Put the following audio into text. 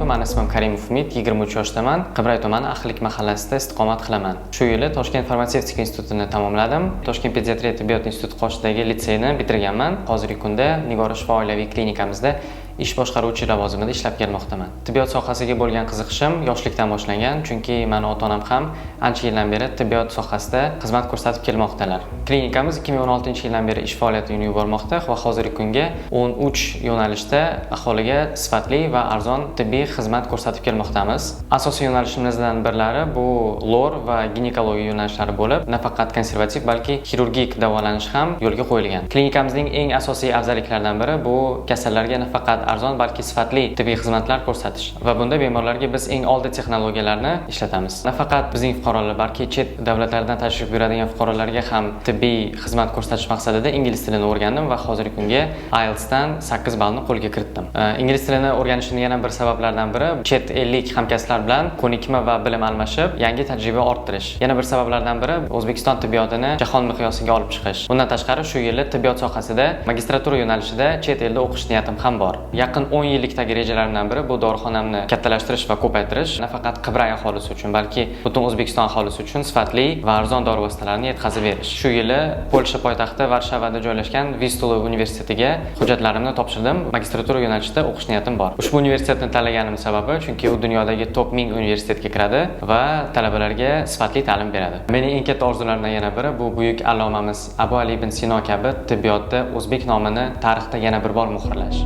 alaykum, men ismim Karimov Umid, 23 yoshdaman. Qibray tumani Ahillik mahallasida istiqomat qilaman. Shu yili Toshkent farmatsevtika institutini tamomladim. Toshkent pediatriya tibbiyot instituti qoshidagi litseyni bitirganman. Hozirgi kunda Nigora Shifo oilaviy klinikamizda ish boshqaruvchi lavozimida ishlab kelmoqdaman. Tibbiyot sohasiga bo'lgan qiziqishim yoshlikdan boshlangan, chunki meni ota-onam ham ancha yildan beri tibbiyot sohasida xizmat ko'rsatib kelmoqdalar. Klinikamiz 2016-yildan beri ish faoliyatini yubormoqda va hozirgi kunga 13 yo'nalishda aholiga sifatli va arzon tibbiy xizmat ko'rsatib kelmoqdamiz. Asosiy yo'nalishimizdan birlari bu lor va ginekologiya yo'nalishlari bo'lib, nafaqat konservativ, balki xirurgik davolanish ham yo'lga qo'yilgan. Klinikamizning eng asosiy afzalliklaridan biri bu kasallarga nafaqat arzon, balki sifatli tibbiy xizmatlar ko'rsatish va bunda bemorlarga biz eng oldi texnologiyalarni ishlatamiz. Nafaqat bizning fuqarolar, balki chet davlatlardan tashrif buyuradigan fuqarolarga ham tibbiy xizmat ko'rsatish maqsadida ingliz tilini o'rgandim va hozirgi kunga IELTS dan 8 ballni qo'lga kiritdim. Ingliz tilini o'rganishning yana bir sabablaridan biri chet ellik hamkasblar bilan ko'nikma va bilim almashib, yangi tajriba orttirish. Yana bir sabablardan biri O'zbekiston tibbiyotini jahon miqyosiga olib chiqish. Bundan tashqari shu yili tibbiyot sohasida magistratura yo'nalishida chet elda o'qish niyatim ham bor. Yaqin 10 yillikdagi rejalarimdan biri bu dorixonamni kattalashtirish va ko'paytirish, nafaqat Qibray aholisi uchun, balki butun O'zbekiston aholisi uchun sifatli va arzon dori vositalarini yetkazib berish. Shu yili Polsha poytaxti Varshavada joylashgan Vistula universitetiga hujjatlarimni topshirdim. Magistratura yo'nalishida o'qish niyatim bor. Ushbu universitetni tanlaganim sababi chunki u dunyodagi top 1000 universitetga kiradi va talabalarga sifatli ta'lim beradi. Mening eng katta orzularimdan yana biri bu buyuk allomamiz Abu Ali ibn Sino kabi tibbiyotda o'zbek nomini tarixda yana bir bor muhrlash.